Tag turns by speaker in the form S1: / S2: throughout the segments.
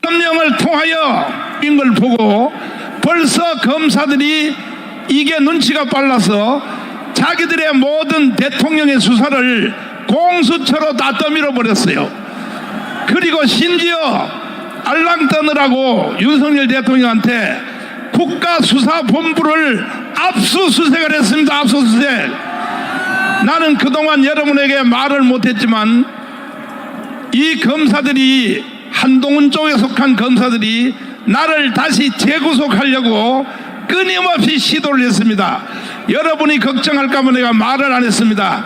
S1: 대통령을 통하여 인 걸 보고 벌써 검사들이 이게 눈치가 빨라서 자기들의 모든 대통령의 수사를 공수처로 다 떠밀어 버렸어요. 그리고 심지어 알랑 떠느라고 윤석열 대통령한테 국가수사본부를 압수수색을 했습니다. 압수수색. 나는 그동안 여러분에게 말을 못했지만 이 검사들이, 한동훈 쪽에 속한 검사들이 나를 다시 재구속하려고 끊임없이 시도를 했습니다. 여러분이 걱정할까봐 내가 말을 안 했습니다.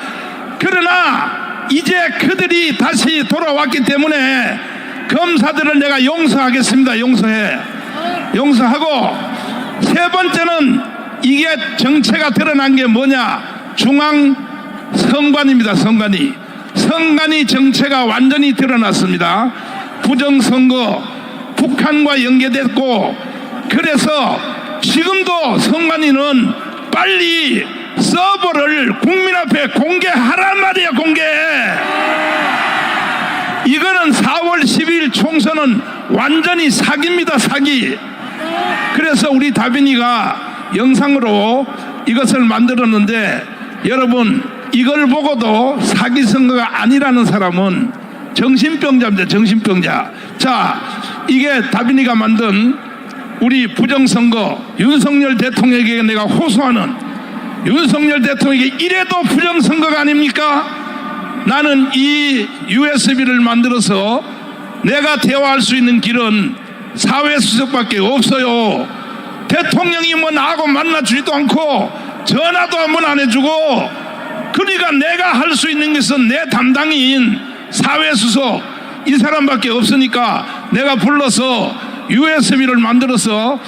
S1: 그러나 이제 그들이 다시 돌아왔기 때문에 검사들을 내가 용서하겠습니다. 용서하고, 세 번째는 이게 정체가 드러난 게 뭐냐? 중앙선관입니다. 선관위 정체가 완전히 드러났습니다. 부정선거, 북한과 연계됐고, 그래서 지금도 선관위는 빨리 서버를 국민 앞에 공개하란 말이에요. 공개. 이거는 4월 12일 총선은 완전히 사기입니다. 사기. 그래서 우리 다빈이가 영상으로 이것을 만들었는데, 여러분 이걸 보고도 사기 선거가 아니라는 사람은 정신병자입니다. 정신병자. 자, 이게 다빈이가 만든 우리 부정선거, 윤석열 대통령에게 내가 호소하는, 윤석열 대통령에게 이래도 부정선거가 아닙니까? 나는 이 USB를 만들어서 내가 대화할 수 있는 길은 사회수석밖에 없어요. 대통령이 뭐 나하고 만나주지도 않고 전화도 한 번 안 해주고, 그러니까 내가 할 수 있는 것은 내 담당인 사회수석 이 사람밖에 없으니까 내가 불러서 USB를 만들어서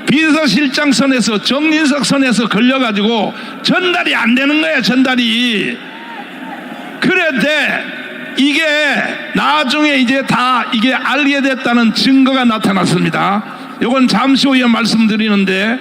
S1: 비서실장선에서 정진석선에서 걸려가지고 전달이 안 되는 거야. 전달이. 그런데 이게 나중에 이제 다 이게 알게 됐다는 증거가 나타났습니다. 이건 잠시 후에 말씀드리는데,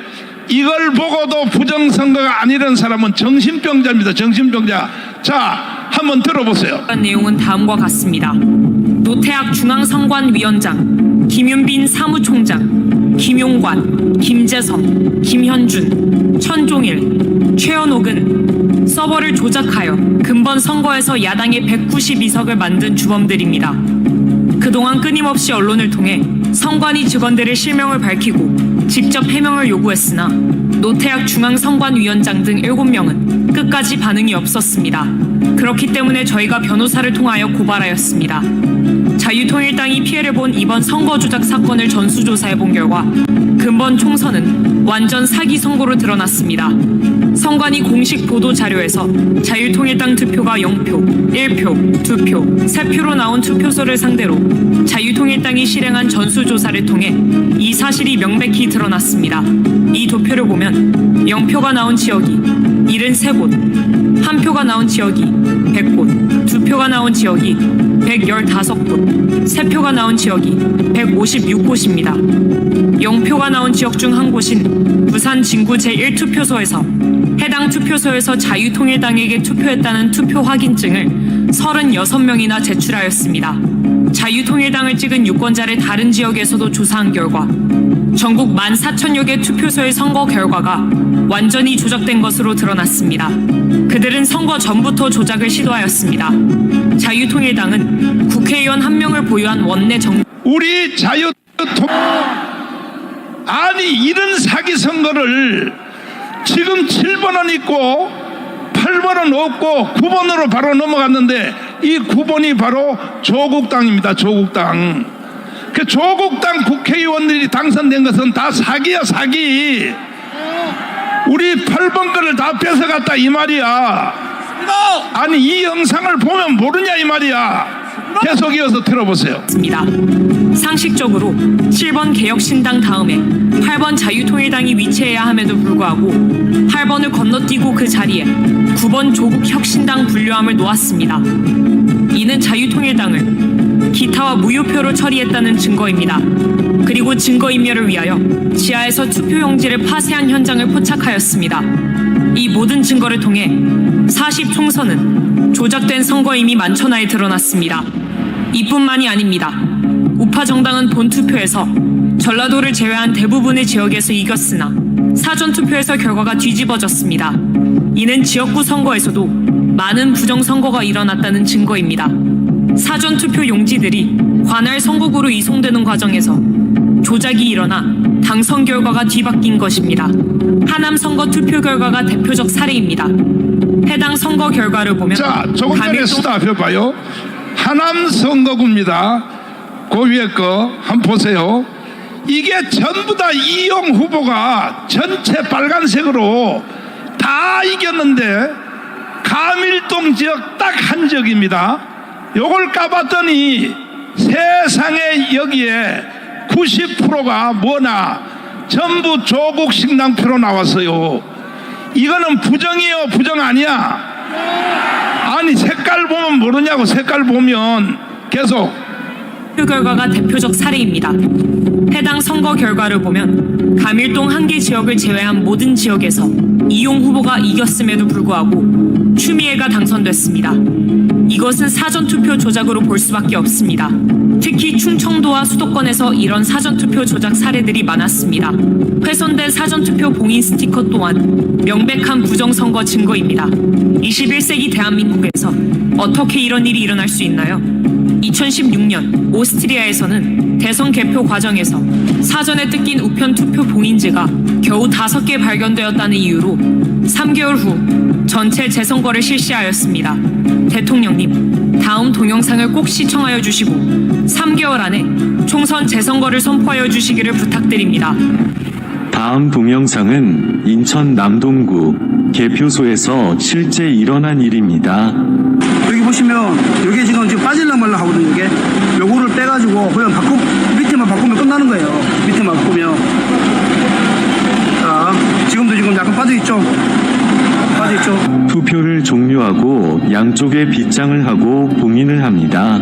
S1: 이걸 보고도 부정선거가 아니라는 사람은 정신병자입니다. 정신병자. 자, 한번 들어보세요.
S2: 내용은 다음과 같습니다. 노태학 중앙선관위원장, 김윤빈 사무총장, 김용관, 김재성, 김현준, 천종일, 최현옥은 서버를 조작하여 근본 선거에서 야당의 192석을 만든 주범들입니다. 그동안 끊임없이 언론을 통해 선관위 직원들의 실명을 밝히고 직접 해명을 요구했으나 노태학 중앙선관위원장 등 7명은 끝까지 반응이 없었습니다. 그렇기 때문에 저희가 변호사를 통하여 고발하였습니다. 자유통일당이 피해를 본 이번 선거 조작 사건을 전수조사해본 결과 근본 총선은 완전 사기 선거로 드러났습니다. 선관위 공식 보도 자료에서 자유통일당 투표가 0표, 1표, 2표, 3표로 나온 투표소를 상대로 자유통일당이 실행한 전수조사를 통해 이 사실이 명백히 드러났습니다. 이 도표를 보면 0표가 나온 지역이 73곳, 1표가 나온 지역이 100곳, 2표가 나온 지역이 115곳, 3표가 나온 지역이 156곳입니다. 0표가 나온 지역 중 한 곳인 부산 진구 제1투표소에서 해당 투표소에서 자유통일당에게 투표했다는 투표 확인증을 36명이나 제출하였습니다. 자유통일당을 찍은 유권자를 다른 지역에서도 조사한 결과 전국 14,000여 개 투표소의 선거 결과가 완전히 조작된 것으로 드러났습니다. 그들은 선거 전부터 조작을 시도하였습니다. 자유통일당은 국회의원 1명을 보유한 원내
S1: 우리 아니, 이런 사기 선거를 지금 7번은 있고 8번은 없고 9번으로 바로 넘어갔는데, 이 9번이 바로 조국당입니다. 조국당. 그 조국당 국회의원들이 당선된 것은 다 사기야, 사기. 우리 8번 거를 다 뺏어갔다 이 말이야. 아니, 이 영상을 보면 모르냐 이 말이야. 계속 이어서 들어보세요.
S2: 상식적으로 7번 개혁신당 다음에 8번 자유통일당이 위치해야 함에도 불구하고 8번을 건너뛰고 그 자리에 9번 조국혁신당 분류함을 놓았습니다. 이는 자유통일당을 기타와 무효표로 처리했다는 증거입니다. 그리고 증거인멸을 위하여 지하에서 투표용지를 파쇄한 현장을 포착하였습니다. 이 모든 증거를 통해 40총선은 조작된 선거임이 만천하에 드러났습니다. 이뿐만이 아닙니다. 우파 정당은 본투표에서 전라도를 제외한 대부분의 지역에서 이겼으나 사전투표에서 결과가 뒤집어졌습니다. 이는 지역구 선거에서도 많은 부정선거가 일어났다는 증거입니다. 사전투표 용지들이 관할 선거구로 이송되는 과정에서 조작이 일어나 당선 결과가 뒤바뀐 것입니다. 하남 선거 투표 결과가 대표적 사례입니다. 해당 선거 결과를 보면
S1: 자, 조금 전에
S2: 가밀동-
S1: 스탑해봐요. 하남 선거구입니다. 그 위에 거 한번 보세요. 이게 전부 다 이용 후보가 전체 빨간색으로 다 이겼는데 가밀동 지역 딱 한 지역입니다. 요걸 까봤더니 세상에 여기에 90%가 뭐나 전부 조국 신당표로 나왔어요. 이거는 부정이에요, 부정 아니야? 아니 색깔 보면 모르냐고. 색깔 보면 계속
S2: 투표 결과가 대표적 사례입니다. 해당 선거 결과를 보면 가밀동 한 개 지역을 제외한 모든 지역에서 이용 후보가 이겼음에도 불구하고 추미애가 당선됐습니다. 이것은 사전투표 조작으로 볼 수밖에 없습니다. 특히 충청도와 수도권에서 이런 사전투표 조작 사례들이 많았습니다. 훼손된 사전투표 봉인 스티커 또한 명백한 부정선거 증거입니다. 21세기 대한민국에서 어떻게 이런 일이 일어날 수 있나요? 2016년 오스트리아에서는 대선 개표 과정에서 사전에 뜯긴 우편 투표 봉인지가 겨우 5개 발견되었다는 이유로 3개월 후 전체 재선거를 실시하였습니다. 대통령님, 다음 동영상을 꼭 시청하여 주시고 3개월 안에 총선 재선거를 선포하여 주시기를 부탁드립니다.
S3: 다음 동영상은 인천 남동구 개표소에서 실제 일어난 일입니다.
S4: 여기 보시면 이게 지금 빠질랑 말랑 하거든요. 이게 요거를 빼가지고 그냥 밑에만 바꾸면 끝나는 거예요. 밑에만 바꾸면. 자, 지금도 지금 약간 빠져있죠? 빠져있죠?
S3: 투표를 종료하고 양쪽에 빗장을 하고 봉인을 합니다.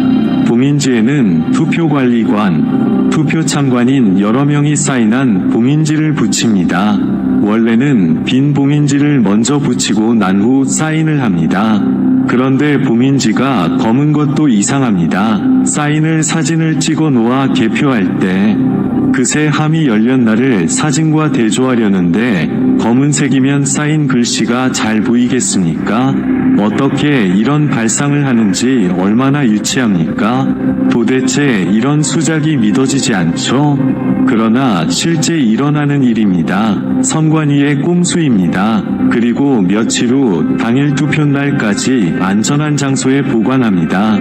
S3: 봉인지에는 투표관리관, 투표참관인 여러 명이 사인한 봉인지를 붙입니다. 원래는 빈 봉인지를 먼저 붙이고 난 후 사인을 합니다. 그런데 봉인지가 검은 것도 이상합니다. 사인을 사진을 찍어 놓아 개표할 때 그새 함이 열린 날을 사진과 대조하려는데 검은색이면 사인 글씨가 잘 보이겠습니까? 어떻게 이런 발상을 하는지 얼마나 유치합니까? 도대체 이런 수작이 믿어지지 않죠? 그러나 실제 일어나는 일입니다. 선관위의 꼼수입니다. 그리고 며칠 후 당일 투표 날까지 안전한 장소에 보관합니다.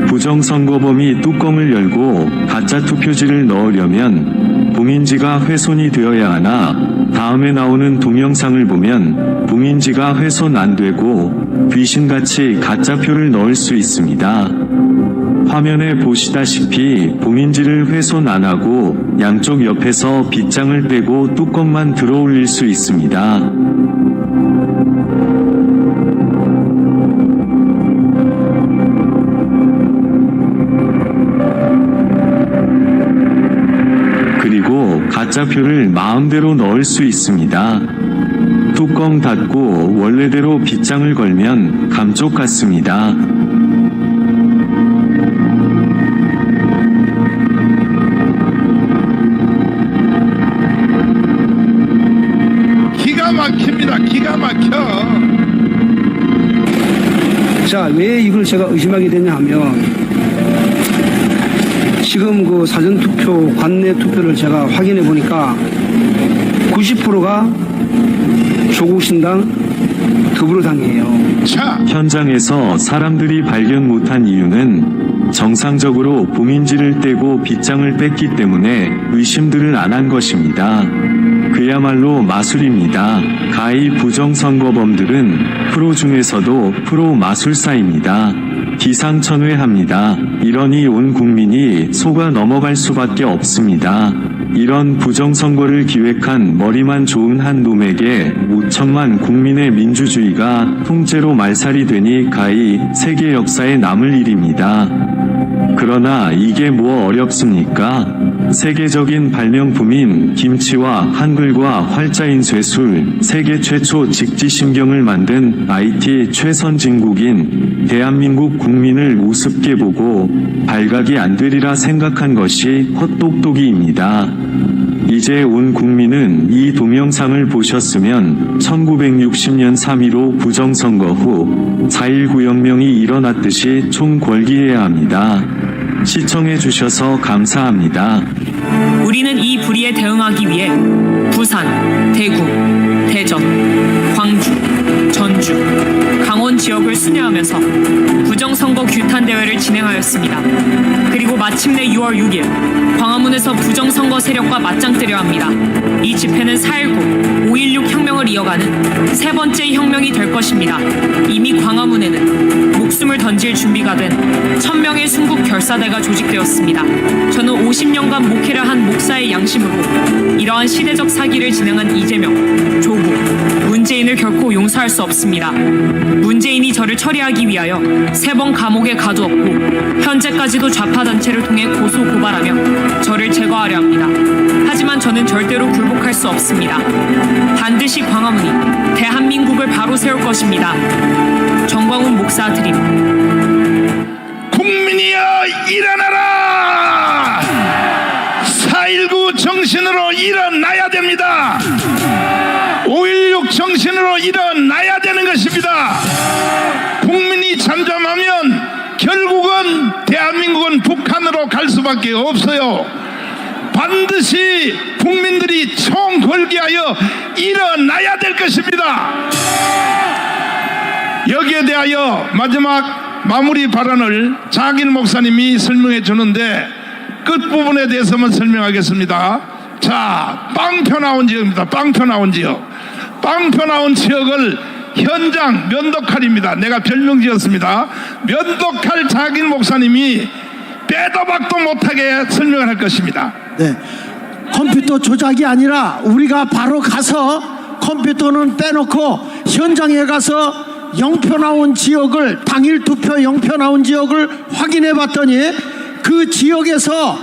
S3: 부정선거범이 뚜껑을 열고 가짜 투표지를 넣으려면 봉인지가 훼손이 되어야 하나 다음에 나오는 동영상을 보면 봉인지가 훼손 안 되고 귀신같이 가짜표를 넣을 수 있습니다. 화면에 보시다시피 봉인지를 훼손 안 하고 양쪽 옆에서 빗장을 빼고 뚜껑만 들어 올릴 수 있습니다. 그리고 가짜표를 마음대로 넣을 수 있습니다. 뚜껑 닫고 원래대로 빗장을 걸면 감쪽 같습니다.
S1: 기가 막힙니다. 기가 막혀.
S4: 자, 왜 이걸 제가 의심하게 되냐 하면 지금 그 사전투표, 관내 투표를 제가 확인해 보니까 90%가 조국신당 더불어당이에요.
S1: 자,
S3: 현장에서 사람들이 발견 못한 이유는 정상적으로 봉인지를 떼고 빗장을 뺐기 때문에 의심들을 안 한 것입니다. 그야말로 마술입니다. 가히 부정선거범들은 프로 중에서도 프로 마술사입니다. 기상천외합니다. 이러니 온 국민이 속아 넘어갈 수밖에 없습니다. 이런 부정선거를 기획한 머리만 좋은 한 놈에게 5천만 국민의 민주주의가 통째로 말살이 되니 가히 세계 역사에 남을 일입니다. 그러나 이게 뭐 어렵습니까? 세계적인 발명품인 김치와 한글과 활자인 쇠술, 세계 최초 직지심경을 만든 IT 최선진국인 대한민국 국민을 우습게 보고 발각이 안 되리라 생각한 것이 헛똑똑이입니다. 이제 온 국민은 이 동영상을 보셨으면 1960년 3.15 부정선거 후 4.19 혁명이 일어났듯이 총궐기해야 합니다. 시청해주셔서 감사합니다.
S2: 우리는 이 불의에 대응하기 위해 부산, 대구, 대전, 광주, 전주, 강원 지역을 순회하면서 부정선거 규탄 대회를 진행하였습니다. 그리고 마침내 6월 6일 광화문에서 부정선거 세력과 맞짱뜨려 합니다. 이 집회는 4.19, 5.16 혁명을 이어가는 세 번째 혁명이 될 것입니다. 이미 광화문에는 목숨을 던질 준비가 된 1000명의 순국 결사대가 조직되었습니다. 저는 50년간 목회를 한 목사의 양심으로 이러한 시대적 사기를 진행한 이재명, 조국, 문재인을 결코 용서할 수 없습니다. 문재인이 저를 처리하기 위하여 3번 감옥에 가두었고 현재까지도 좌파 단체를 통해 고소 고발하며 저를 제거하려 합니다. 하지만 저는 절대로 굴복할 수 없습니다. 반드시 광화문이 대한민국을 바로 세울 것입니다. 정광훈 목사 드림.
S1: 국민이여 일어나라! 4.19 정신으로 일어나야 됩니다. 5.16 정신으로 일어나야 되는 것입니다. 국민이 잠잠하면 결국은 대한민국은 북한으로 갈 수밖에 없어요. 반드시 국민들이 총궐기하여 일어나야 될 것입니다. 여기에 대하여 마지막 마무리 발언을 장인 목사님이 설명해 주는데 끝부분에 대해서만 설명하겠습니다. 자, 빵표 나온 지역입니다. 빵표 나온 지역. 빵표 나온 지역을 현장 면도칼입니다. 내가 별명 지었습니다. 면도칼 장인 목사님이 빼도 박도 못하게 설명을 할 것입니다.
S5: 네. 컴퓨터 조작이 아니라 우리가 바로 가서 컴퓨터는 빼놓고 현장에 가서 영표 나온 지역을 당일 투표 영표 나온 지역을 확인해 봤더니 그 지역에서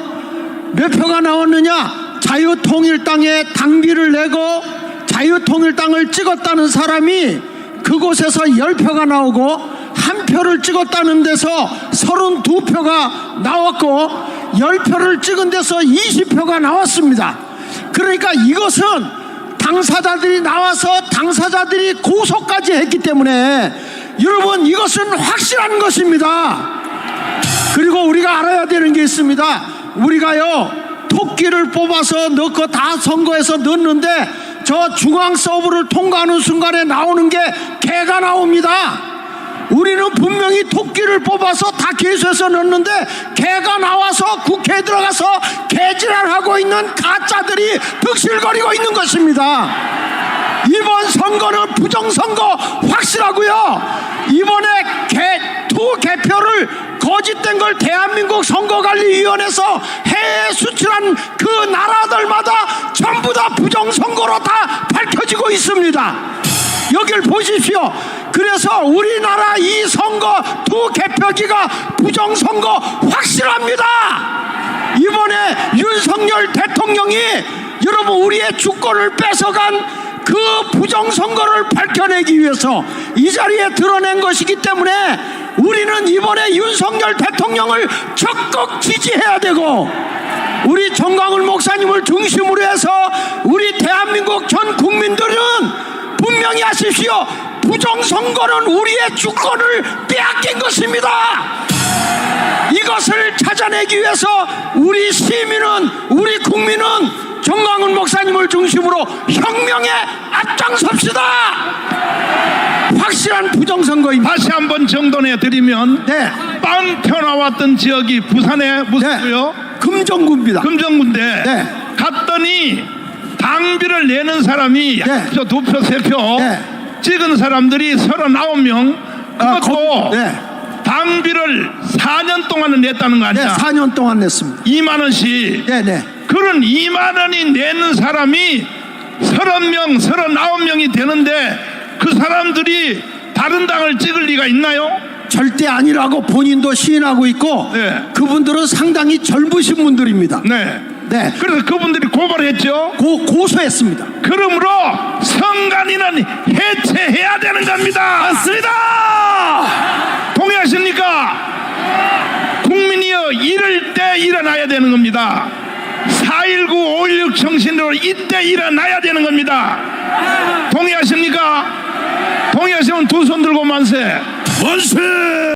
S5: 몇 표가 나왔느냐, 자유통일당에 당비를 내고 자유통일당을 찍었다는 사람이 그곳에서 10표가 나오고 한 표를 찍었다는 데서 32표가 나왔고 10표를 찍은 데서 20표가 나왔습니다. 그러니까 이것은 당사자들이 나와서 당사자들이 고소까지 했기 때문에 여러분 이것은 확실한 것입니다. 그리고 우리가 알아야 되는 게 있습니다. 우리가요 토끼를 뽑아서 넣고 다 선거에서 넣는데 저 중앙 서버를 통과하는 순간에 나오는 게 개가 나옵니다. 우리는 분명히 토끼를 뽑아서 다 개수해서 넣는데 개가 나와서 국회에 들어가서 개지랄하고 있는 가짜들이 득실거리고 있는 것입니다. 이번 선거는 부정선거 확실하고요. 이번에 투 개표를 거짓된 걸 대한민국 선거관리위원회에서 해외에 수출한 그 나라들마다 전부 다 부정선거로 다 밝혀지고 있습니다. 여길 보십시오. 그래서 우리나라 이 선거 투 개표기가 부정선거 확실합니다. 이번에 윤석열 대통령이 여러분 우리의 주권을 뺏어간 그 부정선거를 밝혀내기 위해서 이 자리에 드러낸 것이기 때문에 우리는 이번에 윤석열 대통령을 적극 지지해야 되고 우리 정광훈 목사님을 중심으로 해서 우리 대한민국 전 국민들은 분명히 하십시오. 부정선거는 우리의 주권을 빼앗긴 것입니다. 이것을 찾아내기 위해서 우리 시민은 우리 국민은 정광훈 목사님을 중심으로 혁명에 앞장섭시다. 확실한 부정선거입니다.
S1: 다시 한번 정돈해 드리면
S5: 네.
S1: 빵표 나왔던 지역이 부산에 무슨 구요?
S5: 금정구입니다.
S1: 금정구인데
S5: 네.
S1: 갔더니 당비를 내는 사람이
S5: 네.
S1: 2표, 3표
S5: 네.
S1: 찍은 사람들이 39명 그것도
S5: 네.
S1: 당비를 4년 동안은 냈다는 거
S5: 네,
S1: 아니야?
S5: 4년 동안 냈습니다.
S1: 2만 원씩.
S5: 네, 네.
S1: 그런 2만 원이 내는 사람이 30명, 39명이 되는데 그 사람들이 다른 당을 찍을 리가 있나요?
S5: 절대 아니라고 본인도 시인하고 있고
S1: 네.
S5: 그분들은 상당히 젊으신 분들입니다.
S1: 네.
S5: 네.
S1: 그래서 그분들이 고발했죠.
S5: 고소했습니다.
S1: 그러므로 선관위는 해체해야 되는 겁니다.
S5: 맞습니다.
S1: 동의하십니까? 국민이여 이럴 때 일어나야 되는 겁니다. 4.19, 5.16 정신으로 이때 일어나야 되는 겁니다. 동의하십니까? 동의하시면 두 손 들고 만세. 만세!